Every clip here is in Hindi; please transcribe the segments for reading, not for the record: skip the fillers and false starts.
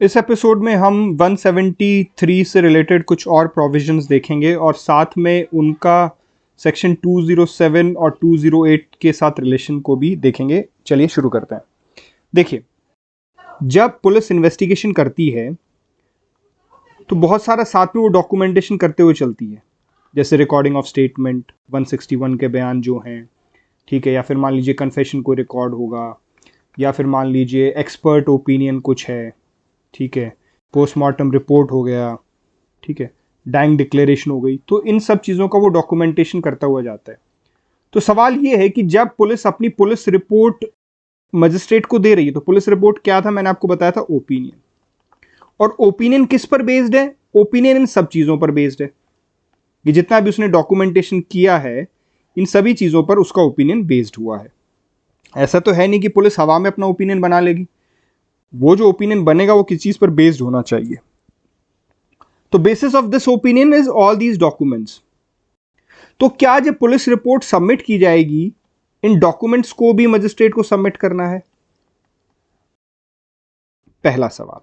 इस एपिसोड में हम 173 से रिलेटेड कुछ और प्रोविजंस देखेंगे और साथ में उनका सेक्शन 207 और 208 के साथ रिलेशन को भी देखेंगे। चलिए शुरू करते हैं। देखिए, जब पुलिस इन्वेस्टिगेशन करती है तो बहुत सारा साथ में वो डॉक्यूमेंटेशन करते हुए चलती है, जैसे रिकॉर्डिंग ऑफ स्टेटमेंट 161 के बयान जो हैं, ठीक है, या फिर मान लीजिए कन्फेशन को रिकॉर्ड होगा, या फिर मान लीजिए एक्सपर्ट ओपिनियन कुछ है, ठीक है, पोस्टमार्टम रिपोर्ट हो गया, ठीक है, डाइंग डिक्लेरेशन हो गई। तो इन सब चीज़ों का वो डॉक्यूमेंटेशन करता हुआ जाता है। तो सवाल ये है कि जब पुलिस अपनी पुलिस रिपोर्ट मजिस्ट्रेट को दे रही है, तो पुलिस रिपोर्ट क्या था, मैंने आपको बताया था ओपिनियन। और ओपिनियन किस पर बेस्ड है? ओपिनियन इन सब चीज़ों पर बेस्ड है कि जितना भी उसने डॉक्यूमेंटेशन किया है, इन सभी चीज़ों पर उसका ओपिनियन बेस्ड हुआ है। ऐसा तो है नहीं कि पुलिस हवा में अपना ओपिनियन बना लेगी। वो जो ओपिनियन बनेगा वो किस चीज पर बेस्ड होना चाहिए। तो basis of this opinion is all these documents. तो क्या जब पुलिस रिपोर्ट सबमिट की जाएगी, इन डॉक्यूमेंट्स को भी मजिस्ट्रेट को सबमिट करना है? पहला सवाल।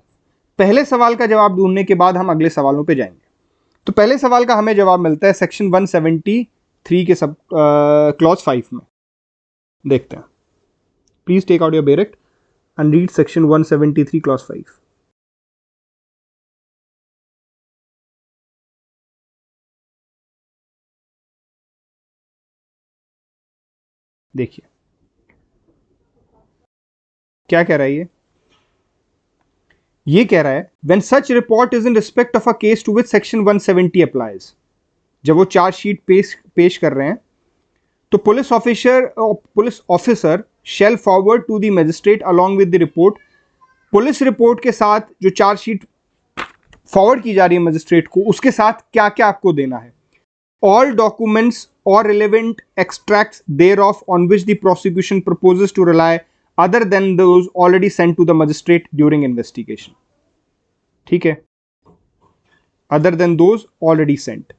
पहले सवाल का जवाब ढूंढने के बाद हम अगले सवालों पे जाएंगे। तो पहले सवाल का हमें जवाब मिलता है सेक्शन 173 के सब क्लॉज 5 में। देखते हैं। Please take out your bare act and read section 173 clause 5. देखिए क्या कह रहा है ये कह रहा है when such report is in respect of a case to which section 170 applies। जब वो चार्जशीट पेश कर रहे हैं तो police officer shall forward to the magistrate along with the report। Police report के साथ जो चार्जशीट फॉरवर्ड की जा रही है मजिस्ट्रेट को, उसके साथ क्या क्या आपको देना है? All documents or relevant extracts thereof on which the prosecution proposes to rely other than those already sent to the magistrate during investigation। ठीक है, other than those already sent।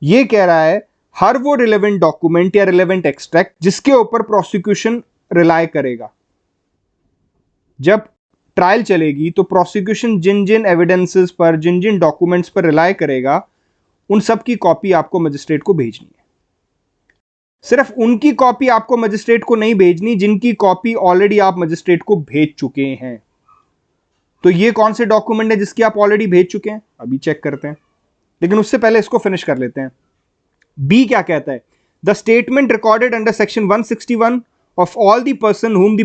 ये कह रहा है हर वो रिलेवेंट डॉक्यूमेंट या रिलेवेंट एक्सट्रैक्ट जिसके ऊपर प्रोसिक्यूशन रिलाय करेगा। जब ट्रायल चलेगी तो प्रोसिक्यूशन जिन जिन एविडेंसेस पर, जिन जिन डॉक्यूमेंट्स पर रिलाय करेगा, उन सब की कॉपी आपको मजिस्ट्रेट को भेजनी है। सिर्फ उनकी कॉपी आपको मजिस्ट्रेट को नहीं भेजनी जिनकी कॉपी ऑलरेडी आप मजिस्ट्रेट को भेज चुके हैं। तो ये कौन से डॉक्यूमेंट है जिसकी आप ऑलरेडी भेज चुके हैं? अभी चेक करते हैं, लेकिन उससे पहले इसको फिनिश कर लेते हैं। बी क्या कहता है? The statement recorded under section 161 of all the person whom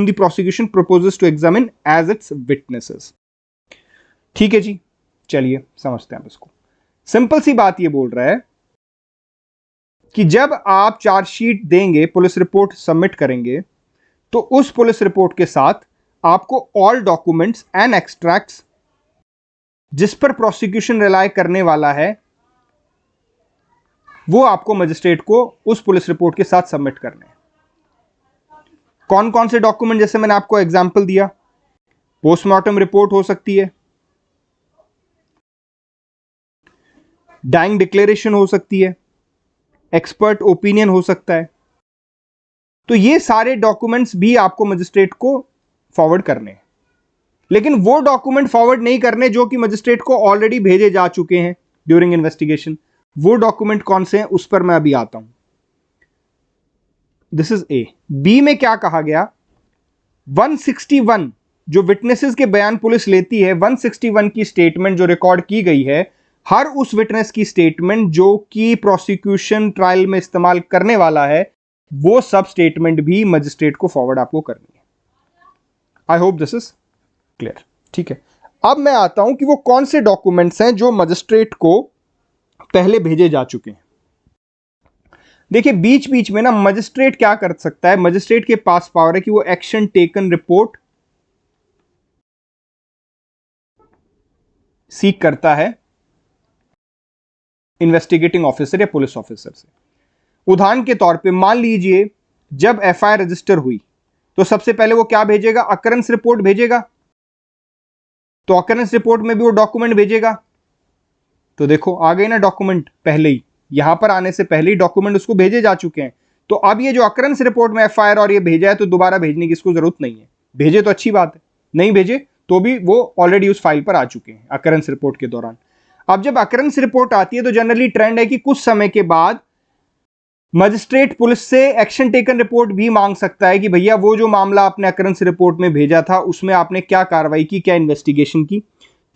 the prosecution proposes to examine as its witnesses। ठीक है जी, चलिए समझते हैं इसको। सिंपल सी बात ये बोल रहा है कि जब आप चार्जशीट देंगे, पुलिस रिपोर्ट सबमिट करेंगे, तो उस पुलिस रिपोर्ट के साथ आपको ऑल डॉक्यूमेंट्स एंड एक्सट्रैक्ट्स जिस पर प्रोसिक्यूशन रिलाय करने वाला है, वो आपको मजिस्ट्रेट को उस पुलिस रिपोर्ट के साथ सबमिट करने हैं। कौन कौन से डॉक्यूमेंट? जैसे मैंने आपको एग्जांपल दिया, पोस्टमार्टम रिपोर्ट हो सकती है, डाइंग डिक्लेरेशन हो सकती है, एक्सपर्ट ओपिनियन हो सकता है। तो ये सारे डॉक्यूमेंट्स भी आपको मजिस्ट्रेट को फॉरवर्ड करने हैं, लेकिन वो डॉक्यूमेंट फॉरवर्ड नहीं करने जो कि मजिस्ट्रेट को ऑलरेडी भेजे जा चुके हैं ड्यूरिंग इन्वेस्टिगेशन। वो डॉक्यूमेंट कौन से हैं उस पर मैं अभी आता हूं। This is a. बी में क्या कहा गया? 161 जो विटनेसेस के बयान पुलिस लेती है, 161 की स्टेटमेंट जो रिकॉर्ड की गई है, हर उस विटनेस की स्टेटमेंट जो कि प्रोसिक्यूशन ट्रायल में इस्तेमाल करने वाला है, वो सब स्टेटमेंट भी मजिस्ट्रेट को फॉरवर्ड आपको करनी है। आई होप दिस इज क्लियर। ठीक है, अब मैं आता हूं कि वो कौन से डॉक्यूमेंट्स हैं जो मजिस्ट्रेट को पहले भेजे जा चुके हैं। देखिए, बीच बीच में ना मजिस्ट्रेट क्या कर सकता है? मजिस्ट्रेट के पास पावर है कि वो एक्शन टेकन रिपोर्ट सीख करता है इन्वेस्टिगेटिंग ऑफिसर या पुलिस ऑफिसर से। उदाहरण के तौर पे मान लीजिए जब एफआईआर रजिस्टर हुई तो सबसे पहले वो क्या भेजेगा? अकरेंस रिपोर्ट भेजेगा। तो अकरेंस रिपोर्ट में भी वो डॉक्यूमेंट भेजेगा। तो देखो आ गई ना डॉक्यूमेंट, पहले ही यहां पर आने से पहले ही डॉक्यूमेंट उसको भेजे जा चुके हैं। तो अब ये जो अकरेंस रिपोर्ट में एफआईआर और ये भेजा है, तो दोबारा भेजने की इसको जरूरत नहीं है। भेजे तो अच्छी बात है, नहीं भेजे तो भी वो ऑलरेडी उस फाइल पर आ चुके हैं अकरेंस रिपोर्ट के दौरान। अब जब अकरेंस रिपोर्ट आती है तो जनरली ट्रेंड है कि कुछ समय के बाद मजिस्ट्रेट पुलिस से एक्शन टेकन रिपोर्ट भी मांग सकता है कि भैया वो जो मामला आपने अकरेंस रिपोर्ट में भेजा था उसमें आपने क्या कार्रवाई की, क्या इन्वेस्टिगेशन की।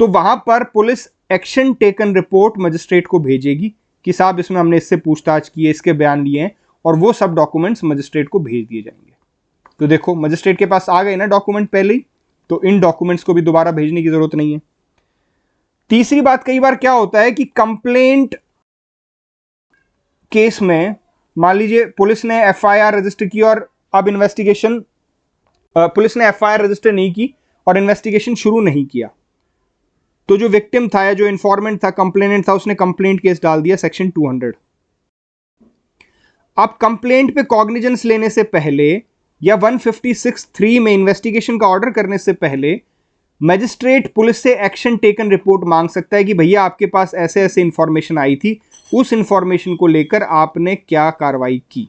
तो वहां पर police action taken report magistrate को भेजेगी कि साहब इसमें हमने इससे पूछताछ की है, इसके बयान लिए हैं, और वो सब डॉक्यूमेंट्स मजिस्ट्रेट को भेज दिए जाएंगे। तो देखो मजिस्ट्रेट के पास आ गए ना डॉक्यूमेंट पहले ही, तो इन डॉक्यूमेंट्स को भी दोबारा भेजने की जरूरत नहीं है। तीसरी बात, कई बार क्या होता है कि कंप्लेंट केस में मान लीजिए पुलिस ने एफआईआर रजिस्टर की और अब इन्वेस्टिगेशन, पुलिस ने एफआईआर रजिस्टर नहीं की और इन्वेस्टिगेशन शुरू नहीं किया, तो जो विक्टिम था या जो इंफॉर्मेंट था, कंप्लेनेंट था, उसने कंप्लेंट केस डाल दिया सेक्शन 200। अब कंप्लेंट पे कॉग्निजेंस लेने से पहले या 156(3) में इन्वेस्टिगेशन का ऑर्डर करने से पहले मजिस्ट्रेट पुलिस से एक्शन टेकन रिपोर्ट मांग सकता है कि भैया आपके पास ऐसे ऐसे इंफॉर्मेशन आई थी, उस इंफॉर्मेशन को लेकर आपने क्या कार्रवाई की।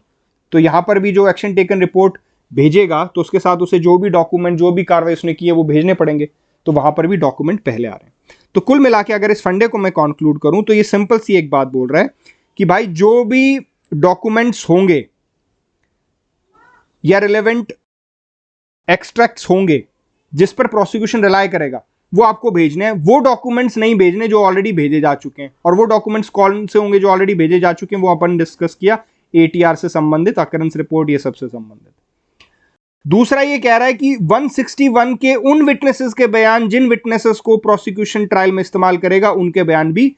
तो यहां पर भी जो एक्शन टेकन रिपोर्ट भेजेगा तो उसके साथ उसे जो भी डॉक्यूमेंट, जो भी कार्रवाई उसने की है वो भेजने पड़ेंगे, तो वहां पर भी डॉक्यूमेंट पहले आ रहे हैं। तो कुल मिला के अगर इस फंडे को मैं कंक्लूड करूं तो ये सिंपल सी एक बात बोल रहा है कि भाई जो भी डॉक्यूमेंट्स होंगे या रिलेवेंट एक्सट्रैक्ट्स होंगे जिस पर प्रोसिक्यूशन रिलाय करेगा वो आपको भेजने हैं। वो डॉक्यूमेंट्स नहीं भेजने जो ऑलरेडी भेजे जा चुके हैं। और वो डॉक्यूमेंट्स कौन से होंगे जो ऑलरेडी भेजे जा चुके हैं, वो अपन डिस्कस किया, एटीआर से संबंधित, अकरेंस रिपोर्ट, ये सबसे संबंधित। दूसरा ये कह रहा है कि 161 के उन विटनेसेस के बयान जिन विटनेसेस को प्रोसिक्यूशन ट्रायल में इस्तेमाल करेगा, उनके बयान भी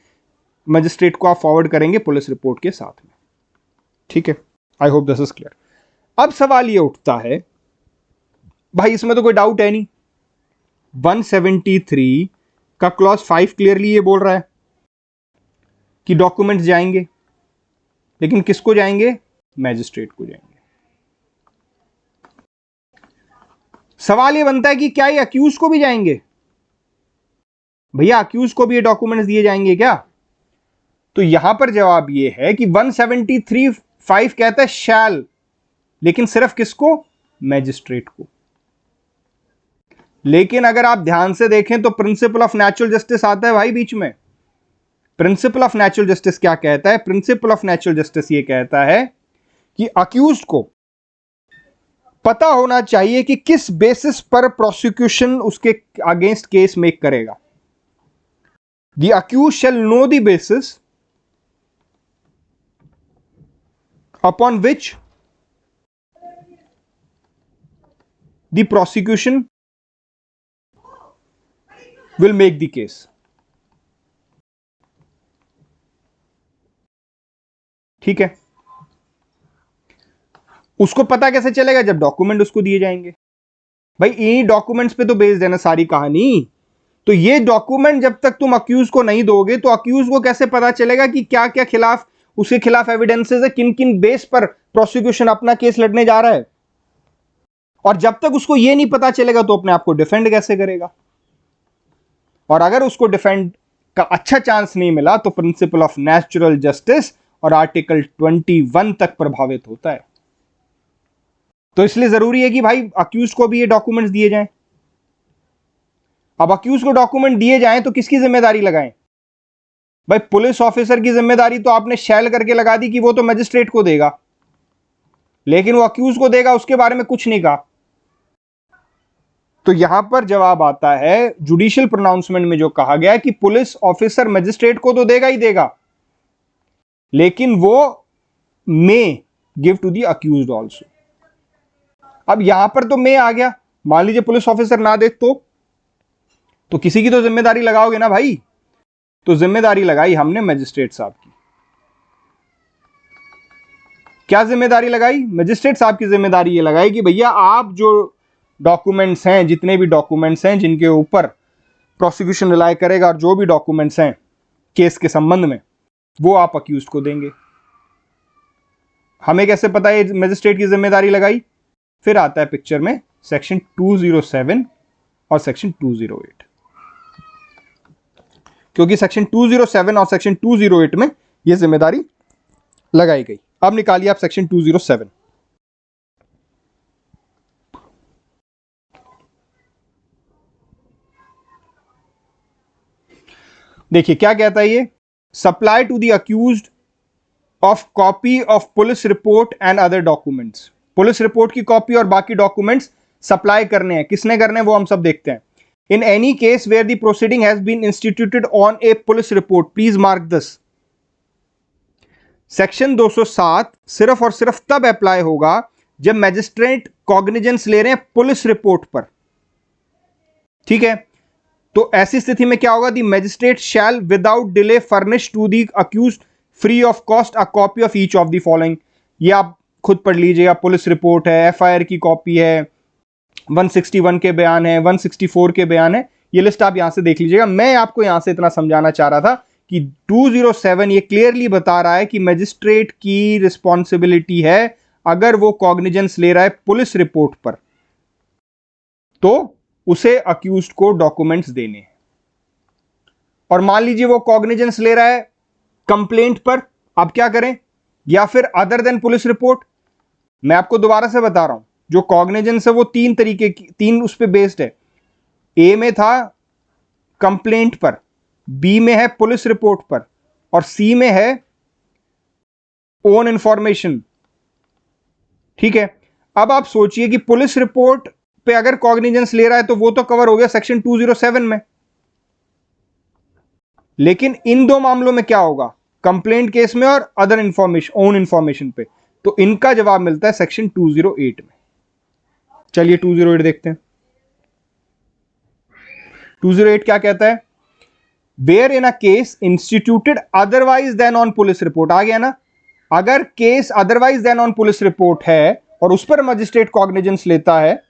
मजिस्ट्रेट को आप फॉरवर्ड करेंगे पुलिस रिपोर्ट के साथ में। ठीक है, आई होप दिस इज क्लियर। अब सवाल ये उठता है, भाई इसमें तो कोई डाउट है नहीं, 173 का क्लॉज 5 क्लियरली ये बोल रहा है कि डॉक्यूमेंट्स जाएंगे, लेकिन किसको जाएंगे? मैजिस्ट्रेट को जाएंगे। सवाल ये बनता है कि क्या ये अक्यूज को भी जाएंगे? भैया अक्यूज को भी ये डॉक्यूमेंट्स दिए जाएंगे क्या? तो यहां पर जवाब ये है कि 173(5) कहता है शैल, लेकिन सिर्फ किसको? मैजिस्ट्रेट को। लेकिन अगर आप ध्यान से देखें तो प्रिंसिपल ऑफ नेचुरल जस्टिस आता है भाई बीच में। प्रिंसिपल ऑफ नेचुरल जस्टिस क्या कहता है? प्रिंसिपल ऑफ नेचुरल जस्टिस ये कहता है कि अक्यूज को पता होना चाहिए कि किस बेसिस पर प्रोसिक्यूशन उसके अगेंस्ट केस मेक करेगा। The accused shall know the basis upon which the prosecution will make the case। ठीक है, उसको पता कैसे चलेगा? जब डॉक्यूमेंट उसको दिए जाएंगे। भाई इन्हीं डॉक्यूमेंट्स पे तो बेस्ड है ना सारी कहानी। तो ये डॉक्यूमेंट जब तक तुम अक्यूज को नहीं दोगे तो अक्यूज को कैसे पता चलेगा कि क्या क्या खिलाफ, उसके खिलाफ एविडेंसेस है, किन किन बेस पर प्रोसिक्यूशन अपना केस लड़ने जा रहा है। और जब तक उसको ये नहीं पता चलेगा तो अपने आप को डिफेंड कैसे करेगा? और अगर उसको डिफेंड का अच्छा चांस नहीं मिला तो प्रिंसिपल ऑफ नेचुरल जस्टिस और आर्टिकल 21 तक प्रभावित होता है। तो इसलिए जरूरी है कि भाई अक्यूज को भी ये डॉक्यूमेंट्स दिए जाएं। अब अक्यूज को डॉक्यूमेंट दिए जाएं तो किसकी जिम्मेदारी लगाएं? भाई पुलिस ऑफिसर की जिम्मेदारी तो आपने शैल करके लगा दी कि वो तो मजिस्ट्रेट को देगा, लेकिन वो अक्यूज को देगा उसके बारे में कुछ नहीं कहा। तो यहां पर जवाब आता है जुडिशियल प्रोनाउंसमेंट में जो कहा गया है कि पुलिस ऑफिसर मजिस्ट्रेट को तो देगा ही देगा, लेकिन वो may give to the accused also. अब यहां पर तो मे आ गया, मान लीजिए पुलिस ऑफिसर ना दे तो किसी की तो जिम्मेदारी लगाओगे ना भाई। तो जिम्मेदारी लगाई हमने मजिस्ट्रेट साहब की। क्या जिम्मेदारी लगाई? मजिस्ट्रेट साहब की जिम्मेदारी ये लगाई कि भैया आप जो डॉक्यूमेंट्स हैं, जितने भी डॉक्यूमेंट्स हैं जिनके ऊपर प्रोसिक्यूशन रिलाय करेगा, और जो भी डॉक्यूमेंट्स हैं केस के संबंध में, वो आप अक्यूज को देंगे। हमें कैसे पता है मजिस्ट्रेट की जिम्मेदारी लगाई? फिर आता है पिक्चर में सेक्शन 207 और सेक्शन 208, क्योंकि सेक्शन 207 और सेक्शन 208 में यह जिम्मेदारी लगाई गई। अब निकालिए आप सेक्शन 207। देखिए क्या कहता है ये, supply to the accused of copy of police report and other documents. Police report की कॉपी और बाकी डॉक्यूमेंट्स सप्लाई करने हैं, किसने करने हैं वो हम सब देखते हैं। In any case where the proceeding has been instituted on a police report, please mark this. Section 207 सिर्फ और सिर्फ तब अप्लाई होगा जब मैजिस्ट्रेट कॉग्निजेंस ले रहे हैं पुलिस रिपोर्ट पर, ठीक है। तो ऐसी स्थिति में क्या होगा, the magistrate shall without delay furnish to the accused free of cost a copy of each of the following. ये आप खुद पढ़ लीजिएगा, पुलिस रिपोर्ट है, एफआईआर की कॉपी है, 161 के बयान है, 164 के बयान है, ये लिस्ट आप यहां से देख लीजिएगा। मैं आपको यहां से इतना समझाना चाह रहा था कि 207 ये क्लियरली बता रहा है कि मैजिस्ट्रेट की रिस्पॉन्सिबिलिटी है, अगर वो कॉग्निजेंस ले रहा है पुलिस रिपोर्ट पर तो उसे अक्यूज्ड को डॉक्यूमेंट्स देने हैं। और मान लीजिए वो कॉग्निजेंस ले रहा है कंप्लेंट पर, आप क्या करें, या फिर अदर देन पुलिस रिपोर्ट। मैं आपको दोबारा से बता रहा हूं, जो कॉग्निजेंस है वो तीन तरीके की, तीन उस पर बेस्ड है। ए में था कंप्लेंट पर, बी में है पुलिस रिपोर्ट पर, और सी में है ओन इंफॉर्मेशन, ठीक है। अब आप सोचिए कि पुलिस रिपोर्ट पे अगर कॉग्निजेंस ले रहा है तो वो तो कवर हो गया सेक्शन 207 में, लेकिन इन दो मामलों में क्या होगा, कंप्लेंट केस में और अदर इंफॉर्मेशन, ओन इंफॉर्मेशन पे, तो इनका जवाब मिलता है सेक्शन 208 में। चलिए 208 देखते हैं। 208 क्या कहता है, where in a case instituted otherwise than on police report, आ गया ना। अगर case otherwise than on police report है और उस पर मजिस्ट्रेट कॉग्निजेंस लेता है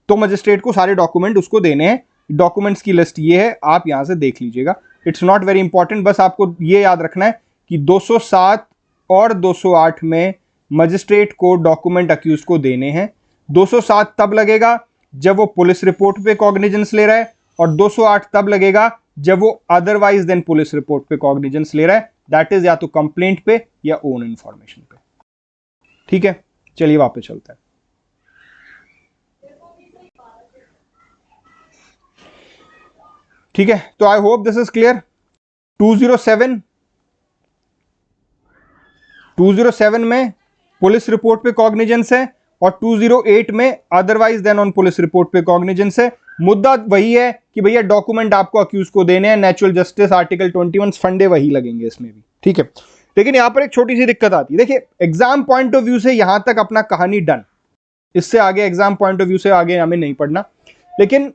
तो मजिस्ट्रेट को सारे डॉक्यूमेंट उसको देने हैं। डॉक्यूमेंट्स की लिस्ट ये है, आप यहां से देख लीजिएगा, इट्स नॉट वेरी इंपॉर्टेंट, बस आपको ये याद रखना है कि 207 और 208 में मजिस्ट्रेट को डॉक्यूमेंट अक्यूज को देने हैं। 207 तब लगेगा जब वो पुलिस रिपोर्ट पे कॉग्निजेंस ले रहा है, और 208 तब लगेगा जब वो अदरवाइज देन पुलिस रिपोर्ट पे कॉग्निजेंस ले रहा है, दैट इज या तो कंप्लेंट पे या ओन इंफॉर्मेशन पे, ठीक है। चलिए वापस चलते हैं। ठीक है, तो आई होप दिस इज क्लियर। 207 में पुलिस रिपोर्ट पे कॉग्निजेंस है और 208 में otherwise than on police report पे कॉग्निजेंस है। मुद्दा वही है कि भैया डॉक्यूमेंट आपको अक्यूज को देने हैं, नेचुरल जस्टिस आर्टिकल 21 फंडे वही लगेंगे इसमें भी, ठीक है। लेकिन यहां पर एक छोटी सी दिक्कत आती है, देखिए एग्जाम पॉइंट ऑफ व्यू से यहां तक अपना कहानी डन, इससे आगे एग्जाम पॉइंट ऑफ व्यू से आगे हमें नहीं पढ़ना, लेकिन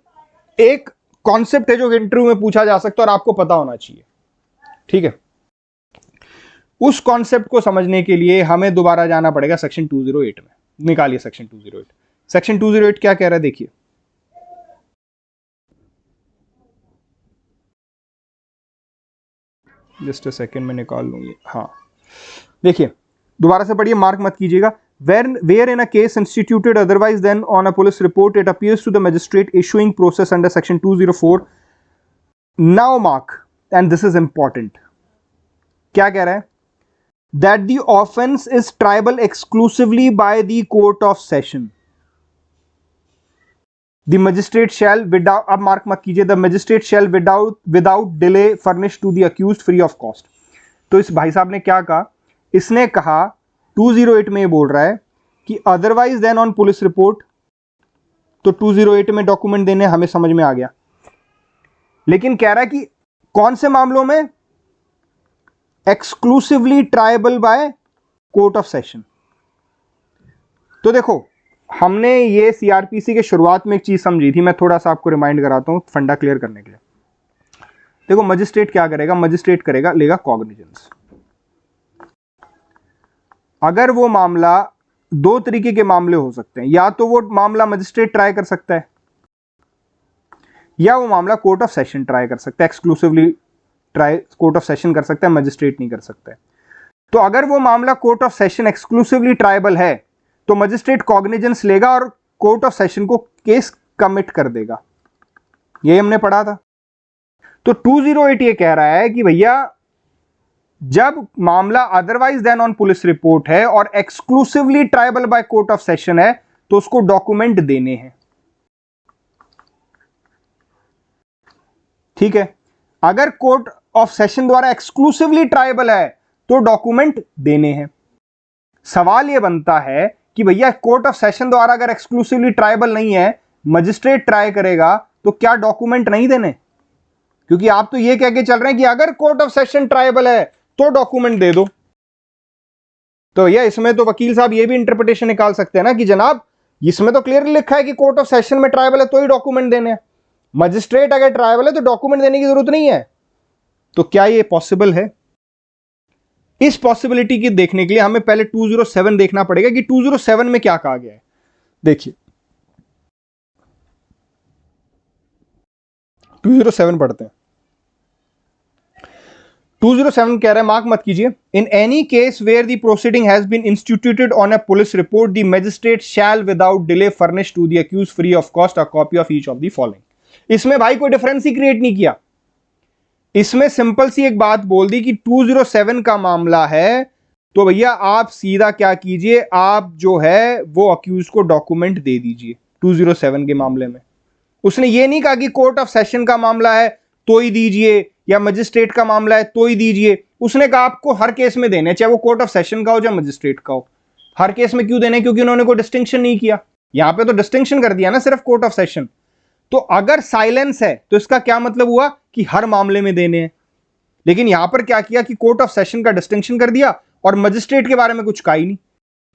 एक कॉन्सेप्ट है जो इंटरव्यू में पूछा जा सकता है और आपको पता होना चाहिए, ठीक है। उस कॉन्सेप्ट को समझने के लिए हमें दोबारा जाना पड़ेगा सेक्शन 208 में। निकालिए सेक्शन 208। सेक्शन 208 क्या कह रहा है, देखिए जस्ट अ सेकेंड में निकाल लूंगी, हाँ देखिए दोबारा से पढ़िए, मार्क मत कीजिएगा। where in a case instituted otherwise than on a police report it appears to the magistrate issuing process under section 204, now mark, and this is important, क्या कह रहा है, that the offense is triable exclusively by the court of session, the magistrate shall without, अब मार्क मत कीजिए, the magistrate shall without delay furnish to the accused free of cost। तो इस भाई साहब ने क्या कहा, इसने कहा 208 में ये बोल रहा है कि otherwise than on police report, तो 208 में डॉक्यूमेंट देने हमें समझ में आ गया, लेकिन कह रहा है कि कौन से मामलों में, exclusively tribal bye court of session. तो देखो हमने ये सीआरपीसी के शुरुआत में एक चीज समझी थी, मैं थोड़ा सा आपको रिमाइंड कराता हूं फंडा क्लियर करने के लिए। देखो मजिस्ट्रेट क्या करेगा, मजिस्ट्रेट करेगा, लेगा कॉग्निजेंस। अगर वो मामला, दो तरीके के मामले हो सकते हैं, या तो वो मामला मजिस्ट्रेट ट्राई कर सकता है या वो मामला कोर्ट ऑफ सेशन ट्राई कर सकता है, exclusively try court of session कर सकता है, मजिस्ट्रेट नहीं कर सकता है। तो अगर वो मामला court of session exclusively triable है तो मजिस्ट्रेट कॉग्निजेंस लेगा और कोर्ट ऑफ सेशन को केस कमिट कर देगा, ये हमने पढ़ा था। तो 208 ये कह रहा है कि भैया जब मामला otherwise than on police report है और exclusively triable by court of session है तो उसको डॉक्यूमेंट देने हैं, ठीक है। अगर कोर्ट ऑफ सेशन द्वारा एक्सक्लूसिवली ट्राइबल है तो डॉक्यूमेंट देने हैं। सवाल यह बनता है कि भैया कोर्ट ऑफ सेशन द्वारा अगर एक्सक्लूसिवली ट्राइबल नहीं है, मजिस्ट्रेट ट्राई करेगा तो क्या डॉक्यूमेंट नहीं देने? क्योंकि आप तो ये कह के चल रहे हैं कि अगर कोर्ट ऑफ सेशन ट्राइबल है तो डॉक्यूमेंट दे दो। तो भैया इसमें तो वकील साहब ये भी इंटरप्रिटेशन निकाल सकते हैं ना कि जनाब इसमें तो क्लियरली लिखा है कि कोर्ट ऑफ सेशन में ट्राइबल है तो ही डॉक्यूमेंट देने हैं, मजिस्ट्रेट अगर ट्राइबल है तो डॉक्यूमेंट देने की जरूरत नहीं है। तो क्या ये पॉसिबल है? इस पॉसिबिलिटी की देखने के लिए हमें पहले 207 देखना पड़ेगा कि 207 में क्या कहा गया है। देखिए 207 पढ़ते हैं। 207 कह रहा है, मार्क मत कीजिए, in any case where the proceeding has been instituted on a police report the magistrate shall without delay furnish to the accused free of cost a copy of each of the following. इसमें भाई कोई डिफरेंस ही क्रिएट नहीं किया, इसमें सिंपल सी एक बात बोल दी कि 207 का मामला है तो भैया आप सीधा क्या कीजिए, आप जो है वो अक्यूज को डॉक्यूमेंट दे दीजिए 207 के मामले में। उसने ये नहीं कहा कि कोर्ट ऑफ सेशन का मामला है तो ही दीजिए या मजिस्ट्रेट का मामला है तो ही दीजिए। उसने कहा आपको हर केस में देने, चाहे वो कोर्ट ऑफ सेशन का हो या मजिस्ट्रेट का हो। हर केस में क्यों देने? क्योंकि उन्होंने कोई डिस्टिंक्शन नहीं किया। यहां पे तो डिस्टिंक्शन कर दिया ना, सिर्फ कोर्ट ऑफ सेशन। तो अगर साइलेंस है तो इसका क्या मतलब हुआ कि हर मामले में देने हैं। लेकिन यहां पर क्या किया कि कोर्ट ऑफ सेशन का डिस्टिंक्शन कर दिया और मजिस्ट्रेट के बारे में कुछ कहा ही नहीं।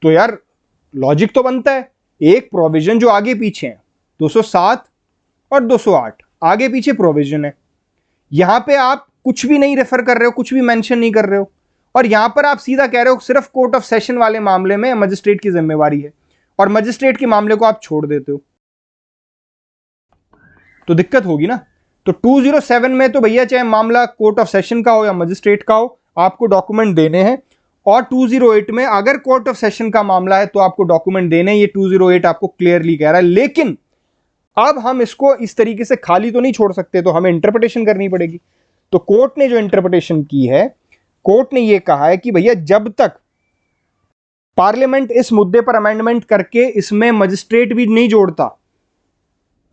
तो यार लॉजिक तो बनता है, एक प्रोविजन जो आगे पीछे है 207 और 208 आगे पीछे प्रोविजन है, यहां पे आप कुछ भी नहीं रेफर कर रहे हो, कुछ भी मेंशन नहीं कर रहे हो, और यहां पर आप सीधा कह रहे हो सिर्फ कोर्ट ऑफ सेशन वाले मामले में मजिस्ट्रेट की जिम्मेवारी है और मजिस्ट्रेट के मामले को आप छोड़ देते हो, तो दिक्कत होगी ना। तो 207 में तो भैया चाहे मामला कोर्ट ऑफ सेशन का हो या मजिस्ट्रेट का हो, आपको डॉक्यूमेंट देने हैं। और 208 में अगर कोर्ट ऑफ सेशन का मामला है तो आपको डॉक्यूमेंट देने, ये 208 आपको क्लियरली कह रहा है। लेकिन अब हम इसको इस तरीके से खाली तो नहीं छोड़ सकते, तो हमें इंटरप्रिटेशन करनी पड़ेगी। तो कोर्ट ने जो इंटरप्रिटेशन की है, कोर्ट ने यह कहा है कि भैया जब तक पार्लियामेंट इस मुद्दे पर अमेंडमेंट करके इसमें मजिस्ट्रेट भी नहीं जोड़ता,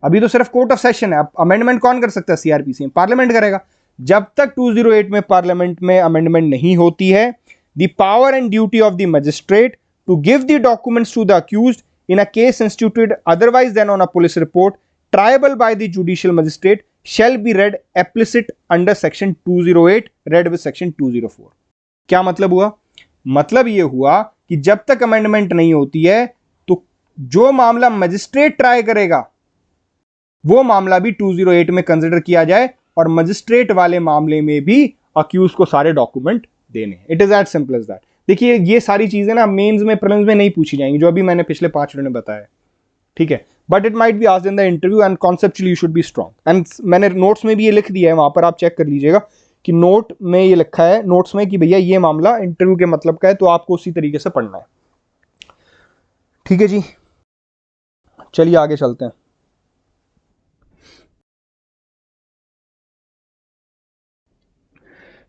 अभी तो सिर्फ कोर्ट ऑफ सेशन है, अब अमेंडमेंट कौन कर सकता है? सीआरपीसी में पार्लियामेंट करेगा। जब तक 208 में पार्लियामेंट में अमेंडमेंट नहीं होती है, the power and duty of the magistrate to give the documents to the accused in a case instituted otherwise than on a police report triable by the judicial magistrate shall be read implicit under section 208 read with section 204। क्या मतलब हुआ? मतलब यह हुआ कि जब तक अमेंडमेंट नहीं होती है तो जो मामला मजिस्ट्रेट ट्राई करेगा वो मामला भी 208 में कंसिडर किया जाए और मजिस्ट्रेट वाले मामले में भी अक्यूज को सारे डॉक्यूमेंट देने। It is as simple as that. देखिए ये सारी चीजें ना मेंस में प्रीलिम्स में नहीं पूछी जाएंगी, जो अभी मैंने पिछले 5 मिनट में बताया, ठीक है, but it might be asked in the interview and conceptually you should be strong. And मैंने नोट्स में भी ये लिख दिया है, वहां पर आप चेक कर लीजिएगा कि नोट में ये लिखा है, नोट्स में, कि भैया ये मामला इंटरव्यू के मतलब का है, तो आपको उसी तरीके से पढ़ना है। ठीक है जी, चलिए आगे चलते हैं।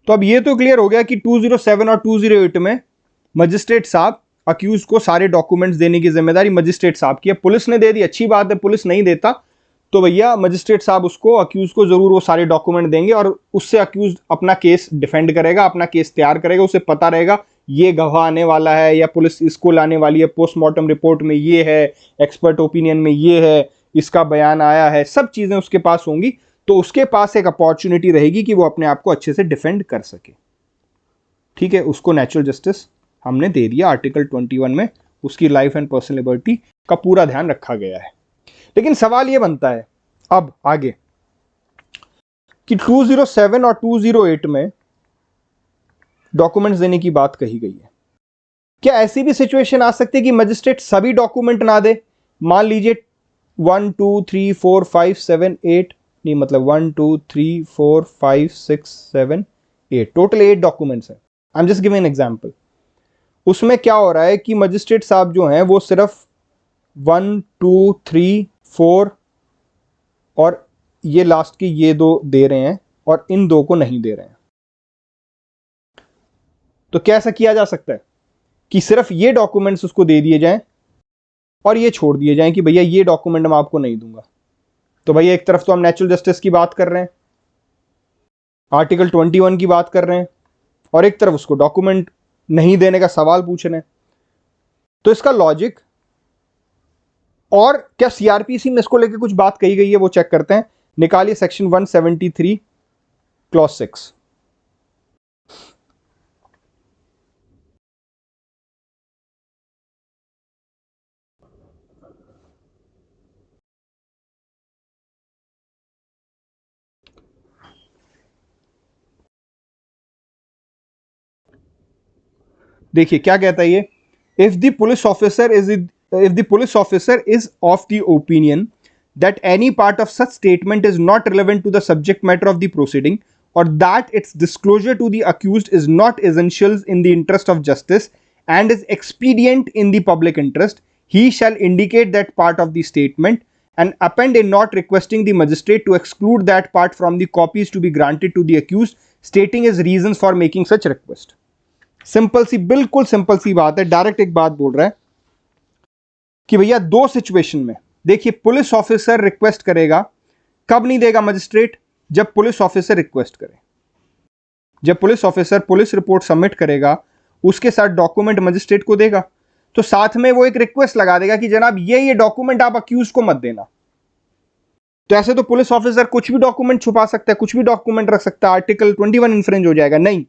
तो अब ये तो क्लियर हो गया कि 207 और 208 में मजिस्ट्रेट साहब अक्यूज को सारे डॉक्यूमेंट्स देने की जिम्मेदारी मजिस्ट्रेट साहब की है। पुलिस ने दे दी, अच्छी बात है, पुलिस नहीं देता तो भैया मजिस्ट्रेट साहब उसको अक्यूज को जरूर वो सारे डॉक्यूमेंट देंगे और उससे अक्यूज अपना केस डिफेंड करेगा, अपना केस तैयार करेगा। उसे पता रहेगा ये गवाह आने वाला है या पुलिस इसको लाने वाली है, पोस्टमार्टम रिपोर्ट में ये है, एक्सपर्ट ओपिनियन में ये है, इसका बयान आया है, सब चीजें उसके पास होंगी। तो उसके पास एक अपॉर्चुनिटी रहेगी कि वो अपने आप को अच्छे से डिफेंड कर सके। ठीक है, उसको नेचुरल जस्टिस हमने दे दिया आर्टिकल 21 में, उसकी लाइफ एंड पर्सनल लिबर्टी का पूरा ध्यान रखा गया है। लेकिन सवाल यह बनता है अब आगे कि 207 और 208 में डॉक्यूमेंट्स देने की बात कही गई है। क्या ऐसी भी सिचुएशन आ सकती है कि मजिस्ट्रेट सभी डॉक्यूमेंट ना दे? मान लीजिए 1 2 3 4 5 7 8 नहीं, मतलब 1 2 3 4 5 6 7 8 टोटल 8 डॉक्यूमेंट्स हैं। I am just giving an example. उसमें क्या हो रहा है कि मजिस्ट्रेट साहब जो हैं वो सिर्फ 1 2 3 4 और ये लास्ट के ये 2 दे रहे हैं और इन 2 को नहीं दे रहे हैं। तो क्या ऐसा किया जा सकता है कि सिर्फ ये डॉक्यूमेंट्स उसको दे दिए जाएं और ये छोड़ दिए जाएं कि भैया ये डॉक्यूमेंट मैं आपको नहीं दूंगा? तो भैया एक तरफ तो हम नेचुरल जस्टिस की बात कर रहे हैं, आर्टिकल 21 की बात कर रहे हैं और एक तरफ उसको डॉक्यूमेंट नहीं देने का सवाल पूछ रहे हैं। तो इसका लॉजिक, और क्या सीआरपीसी में इसको लेके कुछ बात कही गई है वो चेक करते हैं। निकालिए सेक्शन 173 क्लॉज 6। देखिए क्या कहता है ये, if the police officer is of the opinion that any part of such statement is not relevant to the subject matter of the proceeding, or that its disclosure to the accused is not essential in the interest of justice and is expedient in the public interest, he shall indicate that part of the statement and append a note requesting the magistrate to exclude that part from the copies to be granted to the accused, stating his reasons for making such request. Simple सी, बिल्कुल सिंपल सी बात है। डायरेक्ट एक बात बोल रहा है कि भैया दो सिचुएशन में, देखिए पुलिस ऑफिसर रिक्वेस्ट करेगा, कब नहीं देगा मजिस्ट्रेट? जब पुलिस ऑफिसर रिक्वेस्ट करे। जब police officer police report submit करेगा उसके साथ डॉक्यूमेंट मजिस्ट्रेट को देगा, तो साथ में वो एक रिक्वेस्ट लगा देगा कि जनाब ये डॉक्यूमेंट आप अक्यूज को मत देना। तो ऐसे तो पुलिस ऑफिसर कुछ भी डॉक्यूमेंट छुपा सकता है, कुछ भी डॉक्यूमेंट रख सकता है, आर्टिकल 21 इन्फ्रिंज हो जाएगा। नहीं,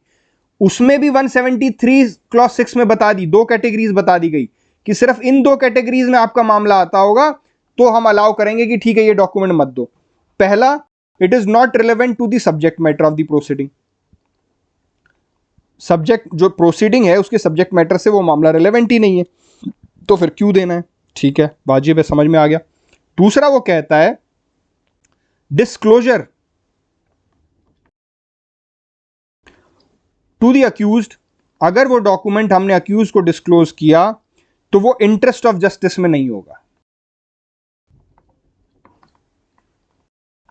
उसमें भी 173 क्लॉज 6 में बता दी, दो कैटेगरीज बता दी गई कि सिर्फ इन दो कैटेगरीज में आपका मामला आता होगा तो हम अलाउ करेंगे कि ठीक है ये डॉक्यूमेंट मत दो। पहला, it is not relevant to the subject matter of the proceeding. Subject जो प्रोसीडिंग है उसके सब्जेक्ट मैटर से वो मामला रिलेवेंट ही नहीं है, तो फिर क्यों देना है? ठीक है, वाजिब है, समझ में आ गया। दूसरा वो कहता है डिस्क्लोजर टू द अक्यूज्ड, अगर वो डॉक्यूमेंट हमने अक्यूज को डिस्क्लोज किया तो वो इंटरेस्ट ऑफ जस्टिस में नहीं होगा,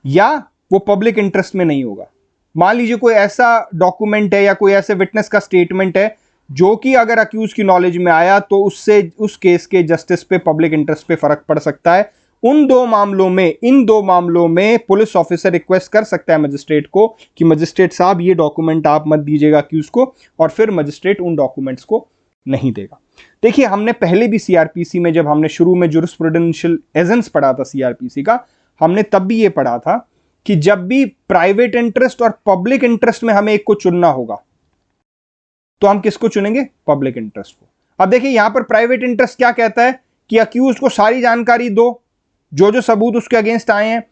या वो पब्लिक इंटरेस्ट में नहीं होगा। मान लीजिए कोई ऐसा डॉक्यूमेंट है या कोई ऐसे विटनेस का स्टेटमेंट है जो कि अगर अक्यूज की नॉलेज में आया तो उससे उस केस के जस्टिस पे, पब्लिक इंटरेस्ट पे फर्क पड़ सकता है। इन दो मामलों में पुलिस ऑफिसर रिक्वेस्ट कर सकता है मजिस्ट्रेट को कि मजिस्ट्रेट साहब ये डॉक्यूमेंट आप मत दीजिएगा अक्यूज को, और फिर मजिस्ट्रेट उन डॉक्यूमेंट्स को नहीं देगा। देखिए हमने पहले भी सीआरपीसी में, जब हमने शुरू में जुरिस्प्रूडेंशियल एजेंस पढ़ा था सीआरपीसी का, हमने तब भी ये पढ़ा था कि जब भी प्राइवेट इंटरेस्ट और पब्लिक इंटरेस्ट में हमें एक को चुनना होगा तो हम किसको चुनेंगे? पब्लिक इंटरेस्ट को। अब देखिए यहां पर प्राइवेट इंटरेस्ट क्या कहता है कि अक्यूज को सारी जानकारी दो, जो सबूत उसके अगेंस्ट आए हैं,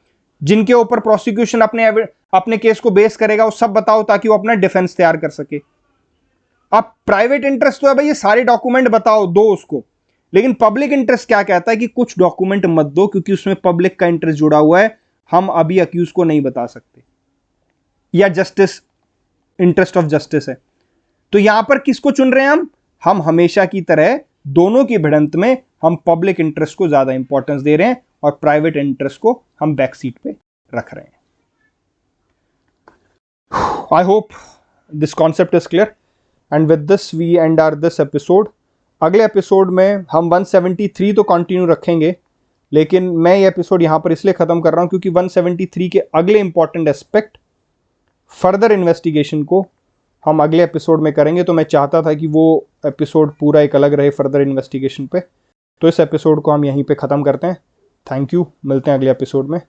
जिनके ऊपर प्रोसिक्यूशन अपने केस को बेस करेगा, वो सब बताओ ताकि वो अपना डिफेंस तैयार कर सके। अब प्राइवेट इंटरेस्ट तो है भाई ये सारे डॉक्यूमेंट बताओ, दो उसको। लेकिन पब्लिक इंटरेस्ट क्या कहता है कि कुछ डॉक्यूमेंट मत दो क्योंकि उसमें पब्लिक का इंटरेस्ट जुड़ा हुआ है, हम अभी अक्यूज को नहीं बता सकते, या जस्टिस, इंटरेस्ट ऑफ जस्टिस है। तो यहां पर किसको चुन रहे हैं हम हमेशा की तरह दोनों की भिड़ंत में हम पब्लिक इंटरेस्ट को ज्यादा इंपॉर्टेंस दे रहे हैं और प्राइवेट इंटरेस्ट को हम बैक सीट पे रख रहे हैं। I hope this concept is clear and with this we end our this episode. अगले एपिसोड में हम 173 तो कंटिन्यू रखेंगे, लेकिन मैं ये एपिसोड यहां पर इसलिए खत्म कर रहा हूं क्योंकि 173 के अगले इंपॉर्टेंट एस्पेक्ट, फर्दर इन्वेस्टिगेशन को हम अगले एपिसोड में करेंगे। तो मैं चाहता था कि वो एपिसोड पूरा एक अलग रहे फर्दर इन्वेस्टिगेशन पे। तो इस एपिसोड को हम यहीं पे ख़त्म करते हैं। थैंक यू, मिलते हैं अगले एपिसोड में।